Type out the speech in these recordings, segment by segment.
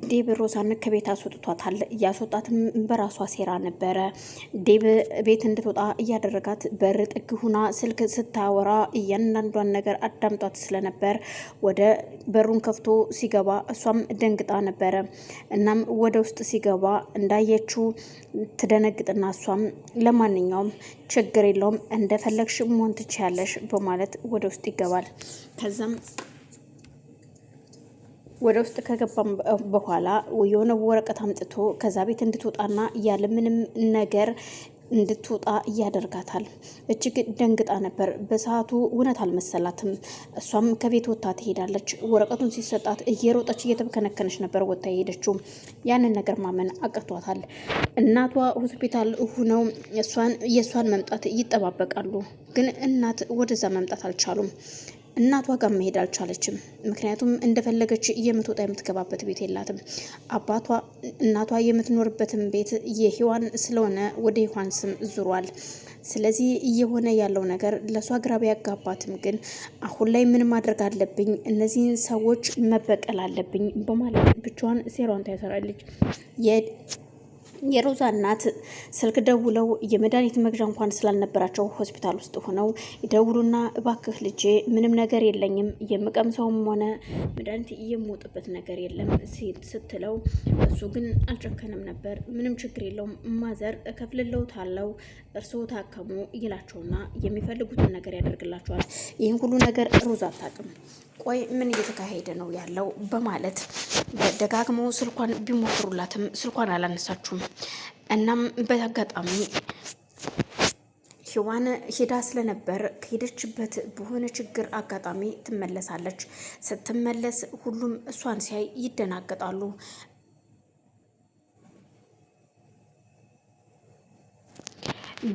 ዴብ ሮዛን ከቤት አስወጥቷታል። እያስወጣትም በራሷ ሴራ ነበረ። ዴብ ቤት እንድትወጣ እያደረጋት በር ጥግ ሁና ስልክ ስታወራ እያንዳንዷን ነገር አዳምጧት ስለነበር ወደ በሩን ከፍቶ ሲገባ እሷም ደንግጣ ነበረ። እናም ወደ ውስጥ ሲገባ እንዳየችው ትደነግጥና እሷም ለማንኛውም ችግር የለውም እንደፈለግሽ መሆን ትችያለሽ በማለት ወደ ውስጥ ይገባል። ከዛም ወደ ውስጥ ከገባም በኋላ የሆነ ወረቀት አምጥቶ ከዛ ቤት እንድትወጣና ያለ ምንም ነገር እንድትወጣ እያደርጋታል። እጅግ ደንግጣ ነበር። በሰዓቱ እውነት አልመሰላትም። እሷም ከቤት ወጥታ ትሄዳለች። ወረቀቱን ሲሰጣት እየሮጠች እየተከነከነች ነበር ወጥታ የሄደችው። ያንን ነገር ማመን አቅቷታል። እናቷ ሆስፒታል ሁነው የእሷን መምጣት ይጠባበቃሉ። ግን እናት ወደዛ መምጣት አልቻሉም። እናቷ ጋር መሄድ አልቻለችም። ምክንያቱም እንደፈለገች የምትወጣ የምትገባበት ቤት የላትም። እናቷ የምትኖርበትን ቤት የሔዋን ስለሆነ ወደ ሔዋን ስም ዙሯል። ስለዚህ እየሆነ ያለው ነገር ለሷ ግራ ቢያጋባትም ግን አሁን ላይ ምን ማድረግ አለብኝ፣ እነዚህን ሰዎች መበቀል አለብኝ በማለት ብቻዋን ሴራዋን ታሰራለች። የሮዛ እናት ስልክ ደውለው የመድኃኒት መግዣ እንኳን ስላልነበራቸው ሆስፒታል ውስጥ ሆነው ይደውሉና እባክህ ልጄ ምንም ነገር የለኝም የምቀምሰውም ሆነ መድኃኒት የምወጥበት ነገር የለም ስትለው እሱ ግን አልጨከንም ነበር። ምንም ችግር የለውም ማዘር እከፍልልዎታለሁ እርስዎ ታከሙ ይላቸውና የሚፈልጉትን ነገር ያደርግላቸዋል። ይህን ሁሉ ነገር ሮዛ አታውቅም። ቆይ ምን እየተካሄደ ነው ያለው በማለት ደጋግሞ ስልኳን ቢሞክሩላትም ስልኳን አላነሳችሁም። እናም በአጋጣሚ ሔዋን ሄዳ ስለነበር ከሄደችበት በሆነ ችግር አጋጣሚ ትመለሳለች። ስትመለስ ሁሉም እሷን ሲያይ ይደናገጣሉ።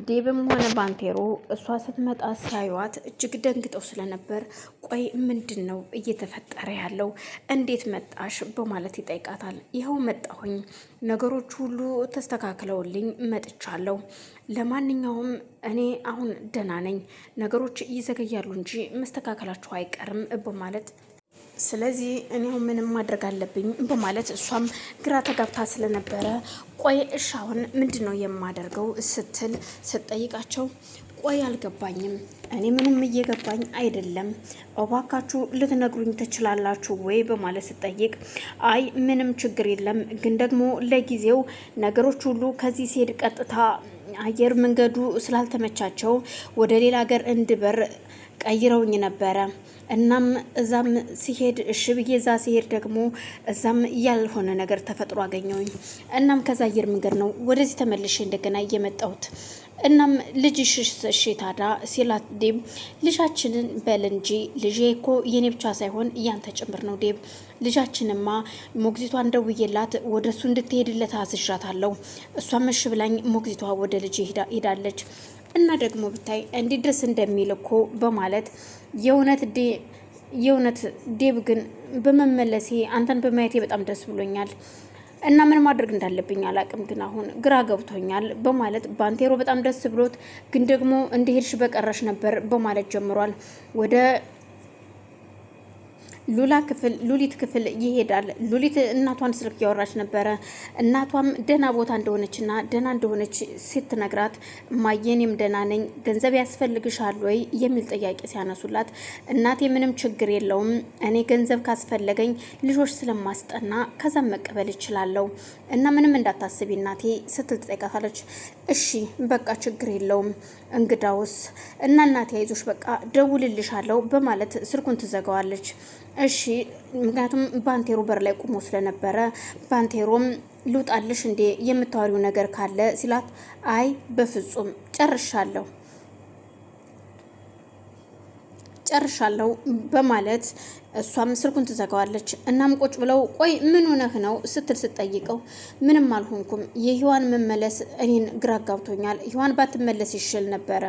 ዴብም ሆነ ባንቴሮ እሷ ስትመጣ ሲያዩዋት እጅግ ደንግጠው ስለነበር ቆይ ምንድን ነው እየተፈጠረ ያለው እንዴት መጣሽ በማለት ይጠይቃታል። ይኸው መጣሁኝ፣ ነገሮች ሁሉ ተስተካክለውልኝ መጥቻለሁ። ለማንኛውም እኔ አሁን ደህና ነኝ፣ ነገሮች ይዘገያሉ እንጂ መስተካከላቸው አይቀርም በማለት ስለዚህ እኔው ምንም ማድረግ አለብኝ በማለት እሷም ግራ ተጋብታ ስለነበረ ቆይ እሻውን ምንድን ነው የማደርገው ስትል ስትጠይቃቸው ቆይ አልገባኝም፣ እኔ ምንም እየገባኝ አይደለም፣ እባካችሁ ልትነግሩኝ ትችላላችሁ ወይ በማለት ስትጠይቅ አይ ምንም ችግር የለም፣ ግን ደግሞ ለጊዜው ነገሮች ሁሉ ከዚህ ሲሄድ ቀጥታ አየር መንገዱ ስላልተመቻቸው ወደ ሌላ ሀገር እንድበር ቀይረውኝ ነበረ። እናም እዛም ሲሄድ እሺ ብዬ እዛ ሲሄድ ደግሞ እዛም ያልሆነ ነገር ተፈጥሮ አገኘውኝ። እናም ከዛ አየር መንገድ ነው ወደዚህ ተመልሼ እንደገና እየመጣሁት። እናም ልጅሽ እሺ ታዲያ ሲላት ዴብ ልጃችንን በል እንጂ ልጄ እኮ የኔ ብቻ ሳይሆን እያንተ ጭምር ነው ዴብ። ልጃችንማ ሞግዚቷን ደውዬላት ወደ እሱ እንድትሄድለት አዝዣታለሁ። እሷም እሺ ብላኝ ሞግዚቷ ወደ ልጄ ሄዳለች። እና ደግሞ ብታይ እንዴት ደስ እንደሚል እኮ በማለት የእውነት ዴብ ግን በመመለሴ አንተን በማየቴ በጣም ደስ ብሎኛል እና ምን ማድረግ እንዳለብኝ አላቅም፣ ግን አሁን ግራ ገብቶኛል በማለት ባንቴሮ በጣም ደስ ብሎት ግን ደግሞ እንደሄድሽ በቀረሽ ነበር በማለት ጀምሯል። ወደ ሉሊት ክፍል ይሄዳል። ሉሊት እናቷን ስልክ እያወራች ነበረ። እናቷም ደህና ቦታ እንደሆነችና ደህና እንደሆነች ስትነግራት ማየኔም ደህና ነኝ፣ ገንዘብ ያስፈልግሻል ወይ የሚል ጥያቄ ሲያነሱላት እናቴ ምንም ችግር የለውም፣ እኔ ገንዘብ ካስፈለገኝ ልጆች ስለማስጠና ከዛም መቀበል እችላለሁ እና ምንም እንዳታስቢ እናቴ ስትል ትጠይቃታለች። እሺ በቃ ችግር የለውም እንግዳውስ እና እናቴ አይዞሽ በቃ ደውልልሻለሁ በማለት ስልኩን ትዘጋዋለች። እሺ ምክንያቱም ባንቴሮ በር ላይ ቆሞ ስለነበረ ባንቴሮም ልውጣልሽ እንዴ የምታወሪው ነገር ካለ ሲላት አይ በፍጹም ጨርሻለሁ በማለት እሷም ስልኩን ትዘጋዋለች። እናም ቁጭ ብለው ቆይ ምን ሆነህ ነው ስትል ስትጠይቀው ምንም አልሆንኩም፣ የሔዋን መመለስ እኔን ግራ ጋብቶኛል፣ ሔዋን ባትመለስ ይሽል ነበረ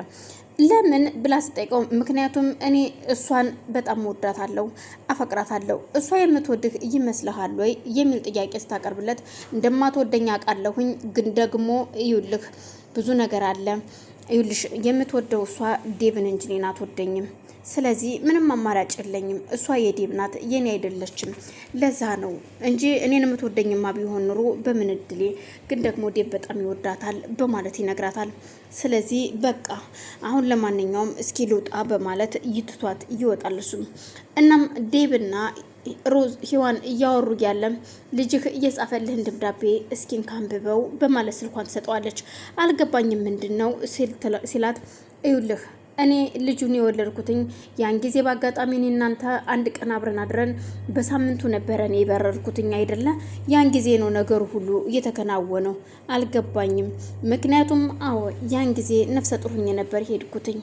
ለምን ብላ ስጠይቀው ምክንያቱም እኔ እሷን በጣም ወዳታለሁ፣ አፈቅራታለሁ፣ እሷ የምትወድህ ይመስልሃል ወይ የሚል ጥያቄ ስታቀርብለት እንደማትወደኝ አውቃለሁኝ፣ ግን ደግሞ ይውልህ ብዙ ነገር አለ፣ ይኸውልሽ የምትወደው እሷ ዴብን እንጂ እኔን አትወደኝም። ስለዚህ ምንም አማራጭ የለኝም። እሷ የዴብ ናት፣ የኔ አይደለችም። ለዛ ነው እንጂ እኔን የምትወደኝማ ቢሆን ኑሮ በምን እድሌ። ግን ደግሞ ዴብ በጣም ይወዳታል በማለት ይነግራታል። ስለዚህ በቃ አሁን ለማንኛውም እስኪ ልውጣ በማለት ይትቷት ይወጣል እሱም። እናም ዴብና ሮዝ ሂዋን እያወሩ እያለ ልጅህ እየጻፈልህን ደብዳቤ እስኪን ካንብበው በማለት ስልኳን ትሰጠዋለች። አልገባኝም ምንድን ነው ሲላት፣ እዩልህ እኔ ልጁን የወለድኩትኝ ያን ጊዜ በአጋጣሚ እኔ እናንተ አንድ ቀን አብረን አድረን በሳምንቱ ነበረ እኔ የበረርኩትኝ አይደለ? ያን ጊዜ ነው ነገሩ ሁሉ እየተከናወነው። አልገባኝም። ምክንያቱም አዎ ያን ጊዜ ነፍሰ ጡር ሆኜ ነበር ሄድኩትኝ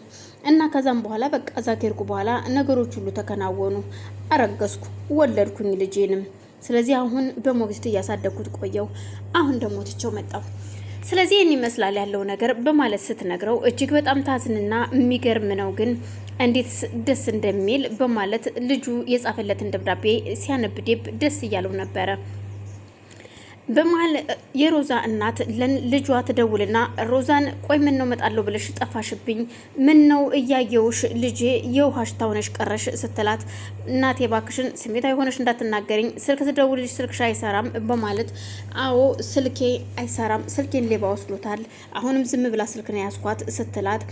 እና ከዛም በኋላ በቃ እዛ ከሄድኩ በኋላ ነገሮች ሁሉ ተከናወኑ። አረገዝኩ፣ ወለድኩኝ ልጄንም። ስለዚህ አሁን በሞግዚት እያሳደግኩት ቆየው። አሁን ደግሞ ትቼው መጣሁ። ስለዚህ ይህን ይመስላል ያለው ነገር በማለት ስትነግረው እጅግ በጣም ታዝንና የሚገርም ነው ግን እንዴት ደስ እንደሚል በማለት ልጁ የጻፈለትን ደብዳቤ ሲያነብ ዴብ ደስ እያለው ነበረ። በመሀል የሮዛ እናት ልጇ ትደውልና ሮዛን ቆይ ምን ነው መጣለሁ ብለሽ ጠፋሽብኝ? ምን ነው እያየውሽ ልጄ የውሃ ሽታ ሆነሽ ቀረሽ ስትላት፣ እናቴ ባክሽን ስሜታዊ ሆነሽ እንዳትናገሪኝ፣ ስልክ ስደውልልሽ ስልክሽ አይሰራም በማለት አዎ ስልኬ አይሰራም፣ ስልኬን ሌባ ወስዶታል፣ አሁንም ዝም ብላ ስልክ ነው ያስኳት ስትላት፣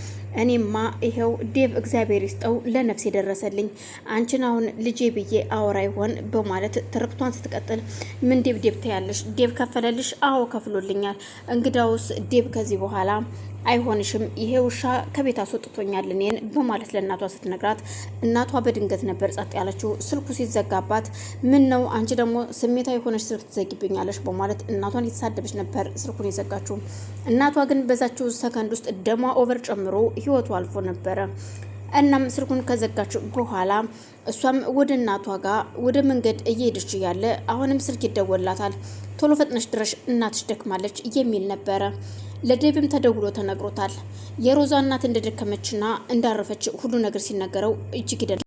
እኔማ ይሄው ዴብ እግዚአብሔር ይስጠው ለነፍስ የደረሰልኝ አንቺን አሁን ልጄ ብዬ አወራ ይሆን በማለት ትርክቷን ስትቀጥል፣ ምን ዴብ ዴብ ትያለሽ? ዴብ ከፈለልሽ? አዎ ከፍሎልኛል። እንግዳውስ ዴብ ከዚህ በኋላ አይሆንሽም፣ ይሄ ውሻ ከቤት አስወጥቶኛል እኔን በማለት ለእናቷ ስትነግራት፣ እናቷ በድንገት ነበር ጸጥ ያለችው። ስልኩ ሲዘጋባት ምን ነው አንቺ ደግሞ ስሜታዊ ሆነሽ ስልክ ትዘጊብኛለሽ በማለት እናቷን የተሳደበች ነበር ስልኩን የዘጋችው። እናቷ ግን በዛችው ሰከንድ ውስጥ ደሟ ኦቨር ጨምሮ ህይወቱ አልፎ ነበረ። እናም ስልኩን ከዘጋች በኋላ እሷም ወደ እናቷ ጋር ወደ መንገድ እየሄደች እያለ አሁንም ስልክ ይደወላታል። ቶሎ ፈጥነሽ ድረሽ እናትሽ ደክማለች የሚል ነበረ። ለዴብም ተደውሎ ተነግሮታል። የሮዛ እናት እንደደከመችና እንዳረፈች ሁሉ ነገር ሲነገረው እጅግ